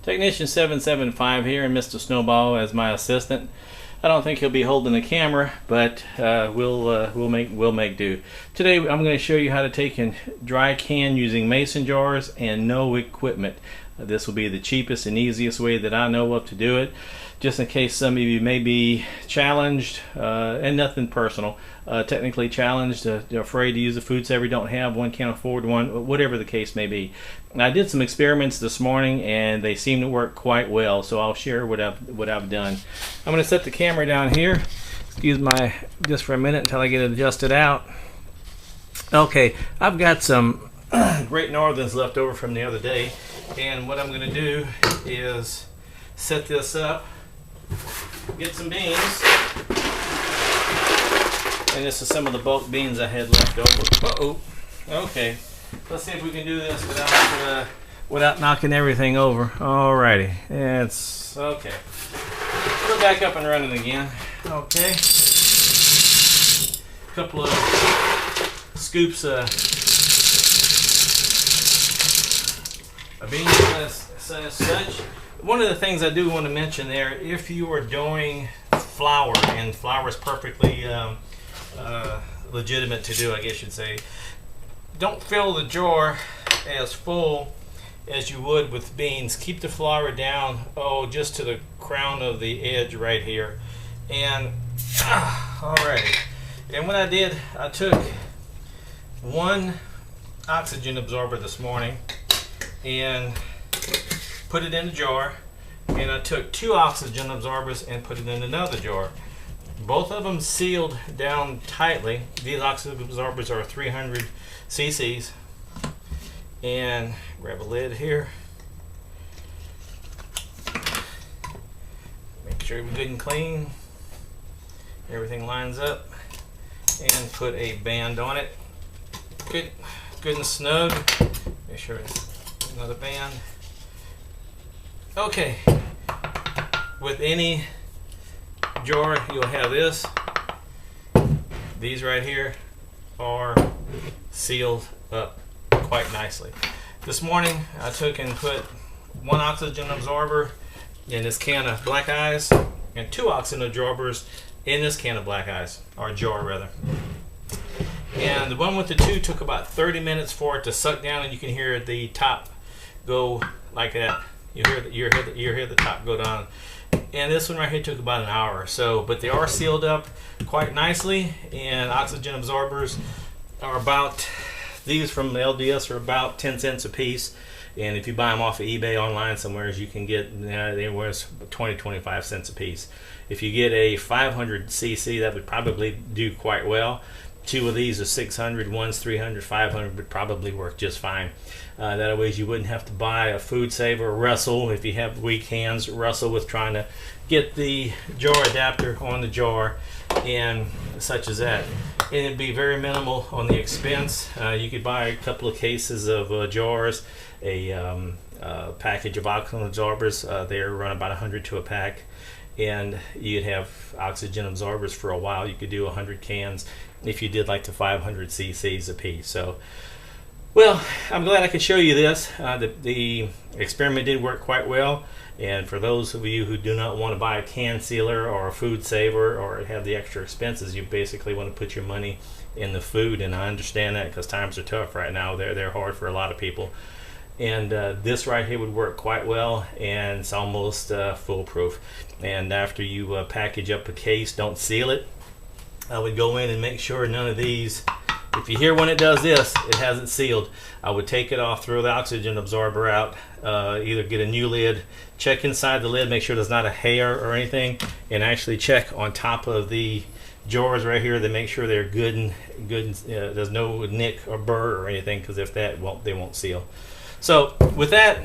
Technician 775 here, and Mr. Snowball as my assistant. I don't think he'll be holding the camera, but we'll make do. Today I'm going to show you how to take and dry can using mason jars and no equipment. This will be the cheapest and easiest way that I know of to do it. Just in case some of you may be challenged, and nothing personal, technically challenged, afraid to use a food saver, don't have one, can't afford one, whatever the case may be. I did some experiments this morning and they seem to work quite well, so I'll share what I've done. I'm going to set the camera down here. Excuse my just for a minute until I get it adjusted out. Okay, I've got some Great Northerns left over from the other day, and what I'm going to do is set this up, get some beans, and this is some of the bulk beans I had left over. Okay, let's see if we can do this without knocking everything over. Alrighty, it's okay. We're back up and running again. Okay, a couple of scoops of beans as such. One of the things I do want to mention there, if you are doing flour, and flour is perfectly legitimate to do, I guess you'd say, don't fill the jar as full as you would with beans. Keep the flour down, just to the crown of the edge right here. And alrighty. And what I did, I took one oxygen absorber this morning and put it in a jar, and I took two oxygen absorbers and put it in another jar. Both of them sealed down tightly. These oxygen absorbers are 300 cc's. And grab a lid here. Make sure we're good and clean. Everything lines up. And put a band on it. Good and snug. Make sure it's another band. Okay. With any jar, you'll have this. These right here are sealed up quite nicely. This morning I took and put one oxygen absorber in this can of Black Eyes and two oxygen absorbers in this can of Black Eyes, or jar rather. And the one with the two took about 30 minutes for it to suck down, and you can hear the top go like that. You hear the top go down. And this one right here took about an hour or so, but they are sealed up quite nicely. And oxygen absorbers are about, these from the LDS are about 10 cents a piece, and if you buy them off of eBay online somewhere, you can get anywhere 20-25 cents a piece. If you get a 500 cc, that would probably do quite well. Two of these are 600, one's 300, 500 would probably work just fine. That way you wouldn't have to buy a food saver or wrestle, if you have weak hands, wrestle with trying to get the jar adapter on the jar and such as that. And it'd be very minimal on the expense. You could buy a couple of cases of jars, a package of oxygen absorbers. They run about 100 to a pack, and you'd have oxygen absorbers for a while. You could do 100 cans if you did like the 500 cc's a piece. So, well, I'm glad I could show you this. The experiment did work quite well, and for those of you who do not want to buy a can sealer or a food saver or have the extra expenses, you basically want to put your money in the food, and I understand that because times are tough right now. They're hard for a lot of people, and this right here would work quite well, and it's almost foolproof. And after you package up a case, don't seal it. I would go in and make sure none of these, if you hear when it does this, it hasn't sealed. I would take it off, throw the oxygen absorber out, either get a new lid, check inside the lid, make sure there's not a hair or anything, and actually check on top of the jars right here to make sure they're good and there's no nick or burr or anything, because if that, they won't seal. So with that,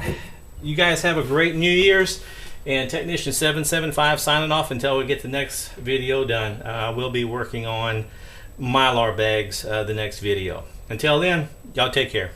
you guys have a great New Year's. And Technician 775 signing off until we get the next video done. We'll be working on Mylar bags the next video. Until then, y'all take care.